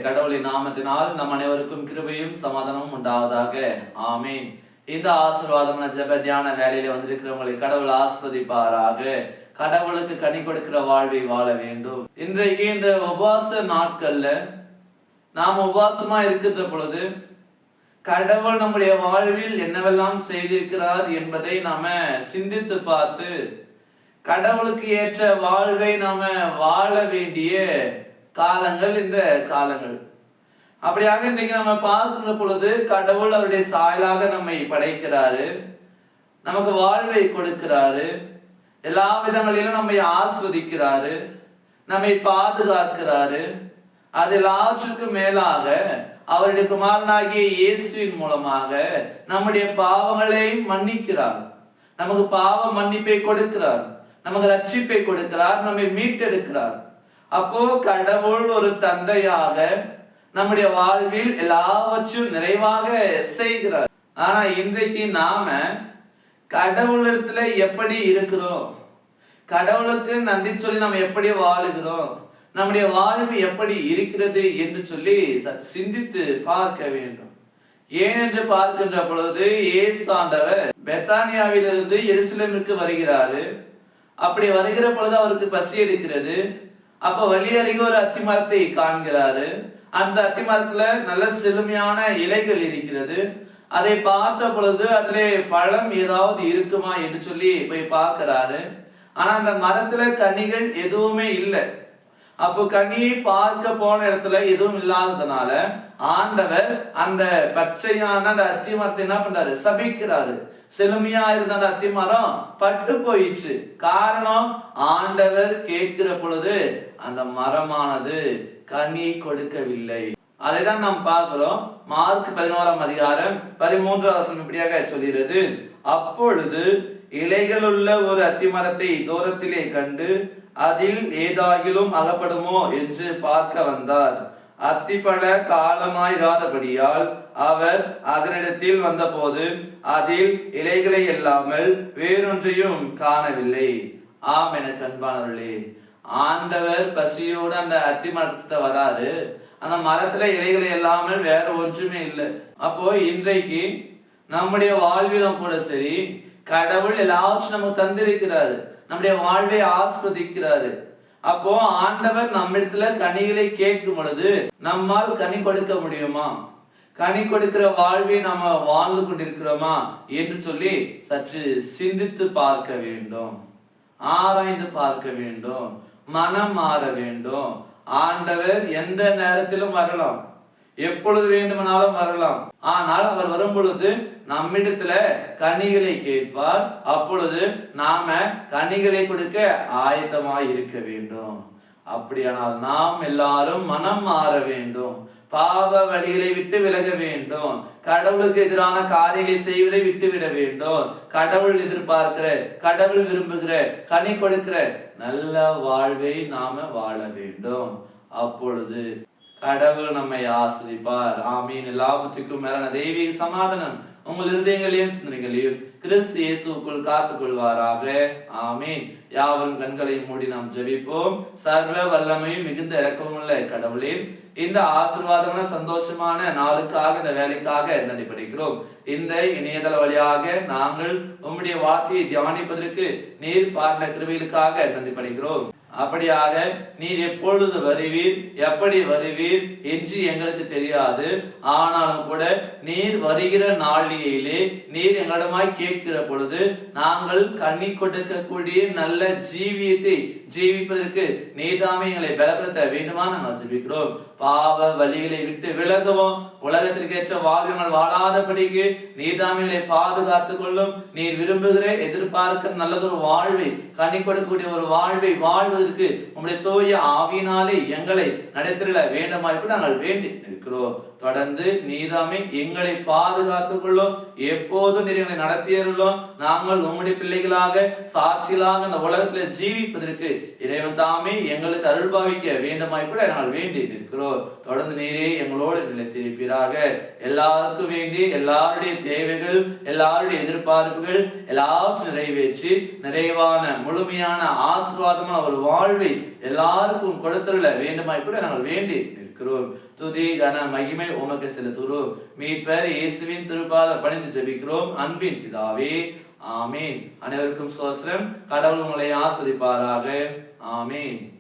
கடவுளின் நாமத்தினால் நம் அனைவருக்கும் கிருபையும் சமாதானமும் உண்டாவதாக. ஆமீன். இந்த ஆசீர்வாதமான ஜெப தியான வேலையில வந்திருக்கிறவங்களை கடவுள் ஆஸ்வதிப்பாராக. கடவுளுக்கு கனி கொடுக்கிற வாழ்வை வாழ வேண்டும். இன்றைக்கு இந்த உபவாச நாட்கள்ல நாம் உபவாசமா இருக்கின்ற பொழுது கடவுள் நம்முடைய வாழ்வில் என்னவெல்லாம் செய்திருக்கிறார் என்பதை நாம சிந்தித்து பார்த்து கடவுளுக்கு ஏற்ற வாழ்வை நாம வாழ வேண்டிய காலங்கள் இந்த காலங்கள். அப்படியாக இன்றைக்கு நம்ம பார்க்கின்ற பொழுது கடவுள் அவருடைய சாயலாக நம்மை படைக்கிறாரு, நமக்கு வாழ்வை கொடுக்கிறாரு, எல்லா விதங்களிலும் நம்மை ஆஸ்வதிக்கிறாரு, நம்மை பாதுகாக்கிறாரு. அது எல்லாற்றுக்கும் மேலாக அவருடைய குமாரனாகிய இயேசுவின் மூலமாக நம்முடைய பாவங்களை மன்னிக்கிறார், நமக்கு பாவ மன்னிப்பை கொடுக்கிறார், நமக்கு ரட்சிப்பை கொடுக்கிறார், நம்மை மீட்டெடுக்கிறார். அப்போ கடவுள் ஒரு தந்தையாக நம்முடைய வாழ்வில் எல்லாவற்றையும் நிறைவாக செய்கிறார். ஆனா இன்றைக்கு நாம கடவுளிடத்துல எப்படி இருக்கிறோம், கடவுளுக்கு நன்றி சொல்லி நம்ம எப்படி வாழுகிறோம், நம்முடைய வாழ்வு எப்படி இருக்கிறது என்று சொல்லி சிந்தித்து பார்க்க வேண்டும். ஏனென்று பார்க்கின்ற பொழுது இயேசு ஆண்டவர் பெத்தானியாவிலிருந்து எருசலேமுக்கு வருகிறாரு. அப்படி வருகிற பொழுது அவருக்கு பசி எடுக்கிறது. அப்ப வழி அருகே ஒரு அத்தி மரத்தை காண்கிறாரு. அந்த அத்தி மரத்துல நல்ல செழுமையான இலைகள் இருக்கிறது. அதை பார்த்த பொழுது அதிலே பழம் ஏதாவது இருக்குமா என்று சொல்லி போய் பார்க்கிறாரு. ஆனா அந்த மரத்துல கனிகள் எதுவுமே இல்லை. அப்போ கனியை பார்க்க போன இடத்துல எதுவும் இல்லாததுனால ஆண்டவர் அந்த பச்சையான அந்த அத்தி மரத்தை என்ன பண்றாரு, சபிக்கிறாரு. செழுமையா இருந்த அந்த அத்தி மரம் பட்டு போயிற்று. காரணம், ஆண்டவர் கேட்கிற பொழுது அந்த மரமானது கனி கொடுக்கவில்லை. அதைதான் நாம் பார்க்கிறோம். மார்க் 11ஆம் அதிகாரம் 13ஆம் வசனம் இப்படியாக சொல்கிறது, அப்பொழுது இலைகள் உள்ள ஒரு அத்தி மரத்தை தூரத்திலே கண்டு அதில் ஏதாகிலும் அகப்படுமோ என்று பார்க்க வந்தார். அத்திப்பழ காலமாயிராதபடியால் அவர் அதனிடத்தில் வந்தபோது அதில் இலைகளை இல்லாமல் வேறொன்றையும் காணவில்லை. ஆம், எனக்கு அன்பானவர்களே, ஆண்டவர் பசியோடு அந்த அத்தி மரத்தை வராரு. அந்த மரத்துல இலைகளை இல்லாமல் வேற ஒன்றுமே இல்லை. அப்போ இன்றைக்கு நம்முடைய வாழ்விலும் கூட சரி, கடவுள் எல்லாவற்றும் நமக்கு தந்திருக்கிறாரு, நம்முடைய வாழ்வை ஆஸ்வதிக்கிறாரு. அப்போ ஆண்டவர் நம்மிடத்துல கனிகளை கேட்கும் பொழுது நம்மால் கனி கொடுக்க முடியுமா, கனி கொடுக்கிற வாழ்வை நாம வாழ்ந்து கொண்டிருக்கிறோமா என்று சொல்லி சற்று சிந்தித்து பார்க்க வேண்டும், ஆராய்ந்து பார்க்க வேண்டும், மனம் மாற வேண்டும். ஆண்டவர் எந்த நேரத்திலும் வரலாம், எப்பொழுது வேண்டுமானாலும் வரலாம். ஆனால் அவர் வரும் பொழுது நம்மிடத்துல கனிகளை கேட்பார். அப்பொழுது நாம கனிகளை கொடுக்க ஆயத்தமாய் இருக்க வேண்டும். அப்படியானால் நாம் எல்லாரும் மனம் மாற வேண்டும், பாவ வழிகளை விட்டு விலக வேண்டும், கடவுளுக்கு எதிரான காரியங்களை செய்வதை விட்டுவிட வேண்டும். கடவுள் எதிர்பார்க்கிற, கடவுள் விரும்புகிற, கனி கொடுக்கிற நல்ல வாழ்வை நாம வாழ வேண்டும். அப்பொழுது கடவுள் நம்மை ஆசிரிப்பார். ஆமீன். எல்லாவற்றுக்கும் மேலான தெய்வீக சமாதானம் உங்கள் இருதயங்களையும் சிந்தனைகளையும் கிறிஸ்து இயேசுக்குள் காத்துக் கொள்வாராக. ஆமீன். யாவரும் கண்களை மூடி நாம் ஜெபிப்போம். சர்வ வல்லமையும் மிகுந்த இரக்கமுள்ள கடவுளே, இந்த ஆசீர்வாதமான சந்தோஷமான நாளுக்காக, இந்த வேலைக்காக நன்றி படைக்கிறோம். இந்த இணையதள வழியாக நாங்கள் உம்முடைய வார்த்தையை தியானிப்பதற்கு நீர் பாடின கிருபைகளுக்காக நன்றி படைக்கிறோம். அப்படியாக நீர் எப்பொழுது வருவீர், எப்படி வருவீர் என்று எங்களுக்கு தெரியாது. ஆனாலும் கூட நீர் வருகிற நாளிலே நீர் எங்களிடமாய் கேட்கிற பொழுது நாங்கள் கனி கொடுக்கக்கூடிய நல்ல ஜீவியத்தை ஜீவிப்பதற்கு நீதாமே எங்களை பலப்படுத்த வேண்டுமா நாங்கள் ஜெபிக்கிறோம். பாவ வழிகளை விட்டு விலகவும், உலகத்திற்கு ஏற்ற வாழ்வுகள் வாழாதபடிக்கு நீதாமைகளை பாதுகாத்துக் கொள்ளும். நீர் விரும்புகிற, எதிர்பார்க்கிற நல்லதொரு வாழ்வை, கனி கொடுக்கக்கூடிய ஒரு வாழ்வை வாழ்வதற்கு உங்களுடைய தூய ஆவியினாலே எங்களை நடத்திட வேண்டுமாய் நாங்கள் வேண்டி இருக்கிறோம். தொடர்ந்து நீதாமே எங்களை பாதுகாத்துக் கொள்ளும். எப்போதும் நீர் எங்களை நடத்தியருளும். நாங்கள் உம்முடைய பிள்ளைகளாக, சாட்சிகளாக அந்த உலகத்துல ஜீவிப்பதற்கு இறைவன் தாமே எங்களுக்கு அருள் பாவிக்க வேண்டுமாய் கூட நாங்கள் வேண்டி இருக்கிறோம். தொடர்ந்து நீரே எங்களோடு நிலைத்திருப்பீராக. எல்லாருக்கும் வேண்டி எல்லாருடைய தேவைகள், எல்லாருடைய எதிர்பார்ப்புகள் எல்லாவற்றையும் நிறைவேற்றி நிறைவான முழுமையான ஆசீர்வாதமான ஒரு வாழ்வை எல்லாருக்கும் கொடுத்துள்ள வேண்டுமாய் கூட நாங்கள் வேண்டி இருக்கிறோம். ஜெபிக்கிறோம். துதி கன மகிமை உமக்கு செலுத்துகிறோம். மீட்பர் இயேசுவின் திருப்பாத பணிந்து ஜெபிக்கிறோம் அன்பின் பிதாவே, ஆமீன். அனைவருக்கும் ஸ்தோத்திரம். கடவுள் உங்களை ஆசீர்வதிப்பாராக. ஆமீன்.